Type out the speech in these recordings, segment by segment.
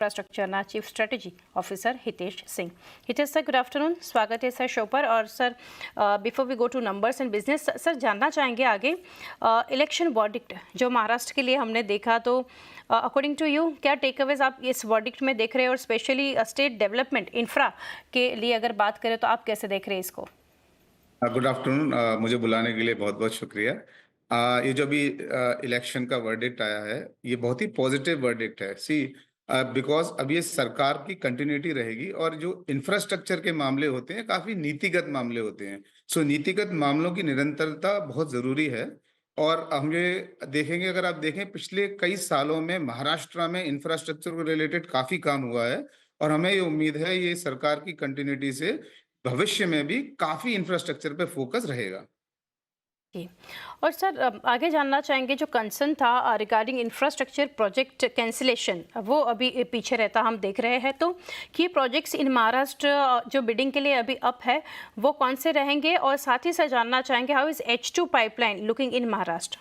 इंफ्रास्ट्रक्चरना chief strategy officer Hitesh Singh. Hitesh sir, good afternoon, स्वागत है sir show पर। और sir before we go to numbers and business, sir जानना चाहेंगे आगे इलेक्शन वर्डिक्ट जो महाराष्ट्र के लिए हमने देखा, तो अकॉर्डिंग टू यू क्या टेक अवेज आप इस वर्डिक्ट में देख रहे हैं, और स्पेशली स्टेट डेवलपमेंट इंफ्रा के लिए अगर बात करें तो आप कैसे देख रहे हैं इसको? Good afternoon. मुझे बुलाने के लिए बहुत बहुत शुक्रिया। ये जो अभी इलेक्शन का वर्डिक्ट आया है, ये बहुत ही पॉजिटिव वर्डिक्ट है। सी बिकॉज अब ये सरकार की कंटिन्यूटी रहेगी, और जो इंफ्रास्ट्रक्चर के मामले होते हैं काफी नीतिगत मामले होते हैं। सो नीतिगत मामलों की निरंतरता बहुत जरूरी है। और हम ये देखेंगे, अगर आप देखें पिछले कई सालों में महाराष्ट्र में इंफ्रास्ट्रक्चर को रिलेटेड काफी काम हुआ है, और हमें ये उम्मीद है ये सरकार की कंटिन्यूटी से भविष्य में भी काफी इंफ्रास्ट्रक्चर पे फोकस रहेगा। जी। और सर आगे जानना चाहेंगे, जो कंसर्न था रिगार्डिंग इंफ्रास्ट्रक्चर प्रोजेक्ट कैंसिलेशन, वो अभी पीछे रहता हम देख रहे हैं, तो कि प्रोजेक्ट्स इन महाराष्ट्र जो बिडिंग के लिए अभी अप है वो कौन से रहेंगे? और साथ ही सर जानना चाहेंगे how is H2 pipeline looking in Maharashtra?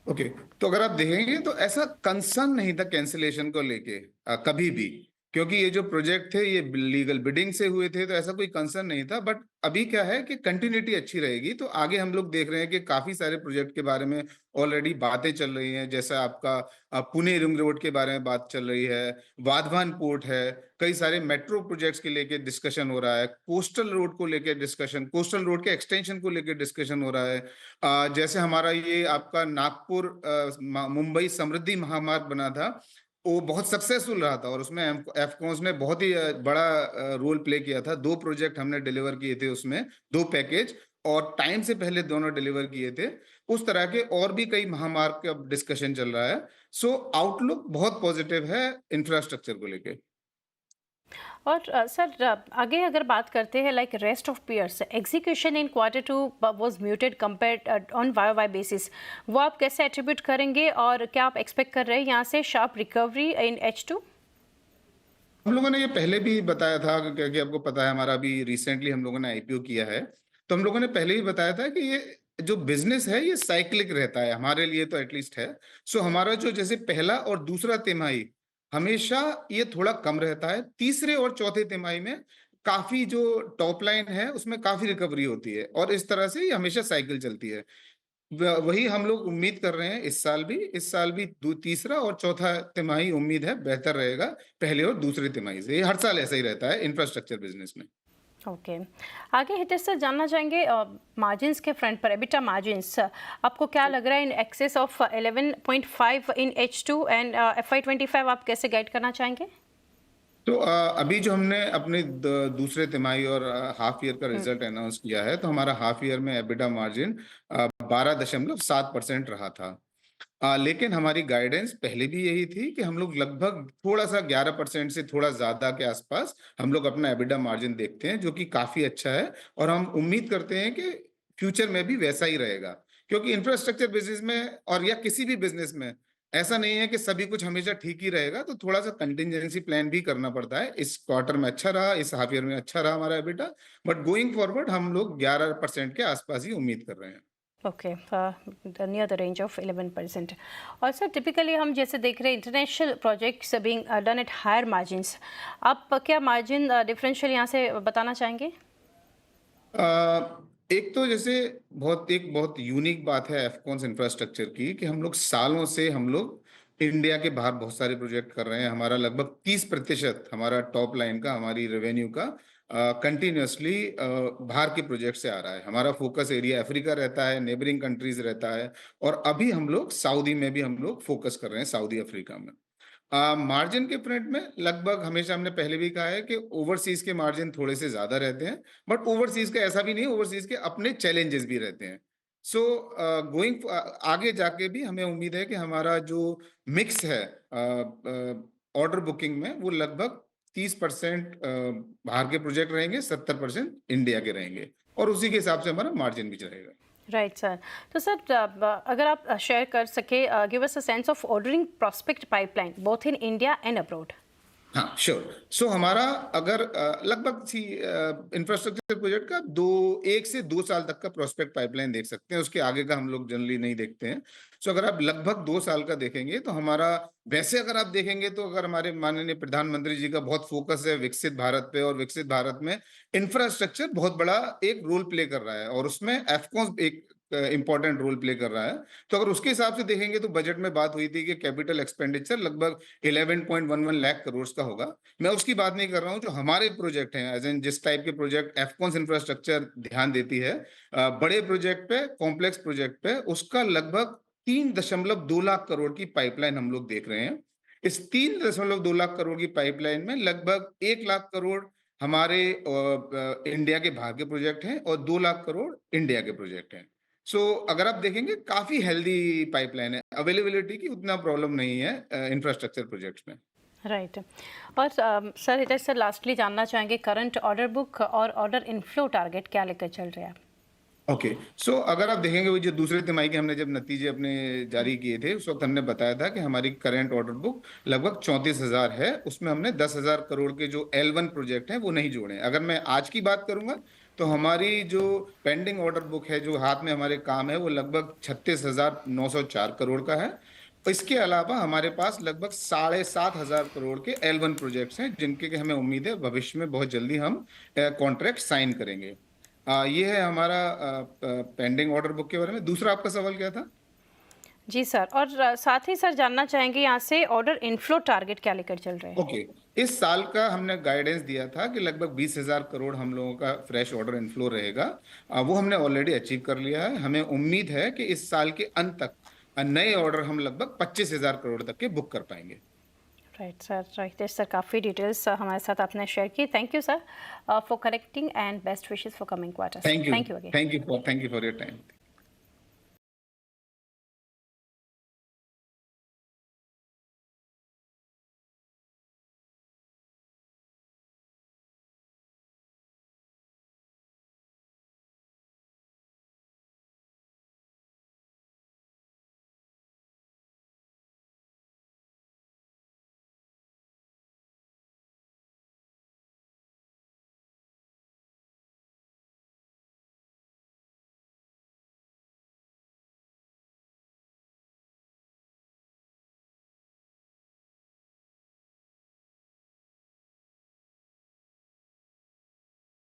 Okay, तो अगर आप देखेंगे तो ऐसा कंसर्न नहीं था कैंसिलेशन को लेके कभी भी, क्योंकि ये जो प्रोजेक्ट थे ये लीगल बिडिंग से हुए थे, तो ऐसा कोई कंसर्न नहीं था। बट अभी क्या है कि कंटिन्यूटी अच्छी रहेगी, तो आगे हम लोग देख रहे हैं कि काफी सारे प्रोजेक्ट के बारे में ऑलरेडी बातें चल रही हैं। जैसे आपका पुणे रिंग रोड के बारे में बात चल रही है, वाधवान पोर्ट है, कई सारे मेट्रो प्रोजेक्ट्स के लेके डिस्कशन हो रहा है, कोस्टल रोड को लेके डिस्कशन, कोस्टल रोड के एक्सटेंशन को लेके डिस्कशन हो रहा है। जैसे हमारा ये आपका नागपुर मुंबई समृद्धि महामार्ग बना था, वो बहुत सक्सेसफुल रहा था, और उसमें एफकॉन्स ने बहुत ही बड़ा रोल प्ले किया था। 2 प्रोजेक्ट हमने डिलीवर किए थे उसमें, 2 पैकेज, और टाइम से पहले दोनों डिलीवर किए थे। उस तरह के और भी कई महामार्ग का डिस्कशन चल रहा है। सो आउटलुक बहुत पॉजिटिव है इंफ्रास्ट्रक्चर को लेके। और सर आगे अगर बात करते हैं like rest of peers, execution in Q2 was muted compared on YoY basis, वो आप कैसे एट्रीब्यूट करेंगे, और क्या आप एक्सपेक्ट कर रहे हैं यहाँ से शार्प रिकवरी इन H2? हम लोगों ने ये पहले भी बताया था, क्योंकि आपको पता है हमारा अभी रिसेंटली हम लोगों ने आईपीओ किया है, तो हम लोगों ने पहले ही बताया था कि ये जो बिजनेस है ये साइक्लिक रहता है हमारे लिए, तो एटलीस्ट है। सो हमारा जो जैसे पहला और दूसरा तिमाही हमेशा ये थोड़ा कम रहता है, तीसरे और चौथे तिमाही में काफी जो टॉप लाइन है उसमें काफी रिकवरी होती है, और इस तरह से ये हमेशा साइकिल चलती है। वही हम लोग उम्मीद कर रहे हैं इस साल भी तीसरा और चौथा तिमाही उम्मीद है बेहतर रहेगा पहले और दूसरे तिमाही से। ये हर साल ऐसा ही रहता है इंफ्रास्ट्रक्चर बिजनेस में। ओके। आगे हितेश सर जानना चाहेंगे मार्जिन्स के फ्रंट पर, एबिटा मार्जिन्स आपको क्या लग रहा है in excess of 11.5 in H2 and FY25 आप कैसे गाइड करना चाहेंगे? तो अभी जो हमने अपने दूसरे तिमाही और हाफ ईयर का रिजल्ट अनाउंस किया है, तो हमारा हाफ ईयर में एबिटा मार्जिन 12.7% रहा था। लेकिन हमारी गाइडेंस पहले भी यही थी कि हम लोग लगभग थोड़ा सा 11% से थोड़ा ज्यादा के आसपास हम लोग अपना एबिटा मार्जिन देखते हैं, जो कि काफी अच्छा है। और हम उम्मीद करते हैं कि फ्यूचर में भी वैसा ही रहेगा, क्योंकि इंफ्रास्ट्रक्चर बिजनेस में और या किसी भी बिजनेस में ऐसा नहीं है कि सभी कुछ हमेशा ठीक ही रहेगा, तो थोड़ा सा कंटिजेंसी प्लान भी करना पड़ता है। इस क्वार्टर में अच्छा रहा, इस हाफ ईयर में अच्छा रहा हमारा एबिटा, बट गोइंग फॉरवर्ड हम लोग 11% के आसपास ही उम्मीद कर रहे हैं। Okay, near the range of 11%। और सर टिपिकली हम जैसे देख रहे हैं international projects being done at higher margins, आप क्या मार्जिन डिफरेंशियल यहाँ से बताना चाहेंगे? एक तो जैसे एक बहुत यूनिक बात है एफकॉन्स इंफ्रास्ट्रक्चर की, कि हम लोग सालों से हम लोग इंडिया के बाहर बहुत सारे प्रोजेक्ट कर रहे हैं। हमारा लगभग 30% हमारा टॉप लाइन का, हमारी रेवेन्यू का कंटिन्यूअसली बाहर के प्रोजेक्ट से आ रहा है। हमारा फोकस एरिया अफ्रीका रहता है, नेबरिंग कंट्रीज रहता है, और अभी हम लोग सऊदी में भी हम लोग फोकस कर रहे हैं, सऊदी अफ्रीका में। मार्जिन के फ्रंट में लगभग हमेशा हमने पहले भी कहा है कि ओवरसीज के मार्जिन थोड़े से ज्यादा रहते हैं, बट ओवरसीज का ऐसा भी नहीं, ओवरसीज के अपने चैलेंजेस भी रहते हैं। सो गोइंग आगे जाके भी हमें उम्मीद है कि हमारा जो मिक्स है ऑर्डर बुकिंग में, वो लगभग 30% बाहर के प्रोजेक्ट रहेंगे, 70% इंडिया के रहेंगे, और उसी के हिसाब से हमारा मार्जिन भी रहेगा। Right sir. तो सर अगर आप शेयर कर सके, give us a sense of ordering prospect pipeline both in India and abroad. हाँ श्योर। सो हमारा अगर लगभग सी इंफ्रास्ट्रक्चर प्रोजेक्ट का 1 से 2 साल तक का प्रोस्पेक्ट पाइपलाइन देख सकते हैं, उसके आगे का हम लोग जनरली नहीं देखते हैं। सो अगर आप लगभग 2 साल का देखेंगे तो हमारा, वैसे अगर आप देखेंगे तो अगर हमारे माननीय प्रधानमंत्री जी का बहुत फोकस है विकसित भारत पे, और विकसित भारत में इंफ्रास्ट्रक्चर बहुत बड़ा एक रोल प्ले कर रहा है, और उसमें एफकॉन एक इंपॉर्टेंट रोल प्ले कर रहा है। तो अगर उसके हिसाब से देखेंगे तो बजट में बात हुई थी कि कैपिटल एक्सपेंडिचर लगभग 11.11 लाख करोड़ का होगा। मैं उसकी बात नहीं कर रहा हूं, जो हमारे प्रोजेक्ट हैं, एज इन जिस टाइप के प्रोजेक्ट एफकॉन्स इंफ्रास्ट्रक्चर ध्यान देती है बड़े प्रोजेक्ट पे, कॉम्प्लेक्स प्रोजेक्ट पे, उसका लगभग 3.2 लाख करोड़ की पाइपलाइन हम लोग देख रहे हैं। इस 3.2 लाख करोड़ की पाइपलाइन में लगभग 1 लाख करोड़ हमारे इंडिया के बाहर के प्रोजेक्ट हैं, और 2 लाख करोड़ इंडिया के प्रोजेक्ट हैं। सो अगर आप देखेंगे काफी हेल्दी पाइपलाइन है, अवेलेबिलिटी की उतना प्रॉब्लम नहीं है इंफ्रास्ट्रक्चर प्रोजेक्ट्स में। राइट। और सर हितेश सर, लास्टली जानना चाहेंगे करंट ऑर्डर बुक और ऑर्डर इनफ्लो टारगेट क्या लेकर चल रहे हैं? ओके। सो अगर आप देखेंगे वो जो दूसरे तिमाही के हमने जब नतीजे अपने जारी किए थे, उस वक्त हमने बताया था कि हमारी करंट ऑर्डर बुक लगभग 34,000 है। उसमें हमने 10,000 करोड़ के जो L1 प्रोजेक्ट हैं वो नहीं जोड़े। अगर मैं आज की बात करूंगा तो हमारी जो पेंडिंग ऑर्डर बुक है, जो हाथ में हमारे काम है, वो लगभग 36,904 करोड़ का है। इसके अलावा हमारे पास लगभग 7,500 करोड़ के L1 प्रोजेक्ट्स हैं, जिनके कि हमें उम्मीद है भविष्य में बहुत जल्दी हम कॉन्ट्रैक्ट साइन करेंगे। ये है हमारा पेंडिंग ऑर्डर बुक के बारे में। दूसरा आपका सवाल क्या था? जी सर, और साथ ही सर जानना चाहेंगे यहाँ से ऑर्डर इनफ्लो टारगेट क्या लेकर चल रहे हैं? ओके। इस साल का हमने गाइडेंस दिया था कि लगभग 20,000 करोड़ हम लोगों का फ्रेश ऑर्डर इनफ्लो रहेगा। वो हमने ऑलरेडी अचीव कर लिया है। हमें उम्मीद है कि इस साल के अंत तक नए ऑर्डर हम लगभग 25,000 करोड़ तक के बुक कर पाएंगे। राइट सर, हितेश सर, काफ़ी डिटेल्स हमारे साथ आपने शेयर की। Thank you sir for connecting and best wishes for coming quarters. Thank you. Thank you again. Thank you for your time.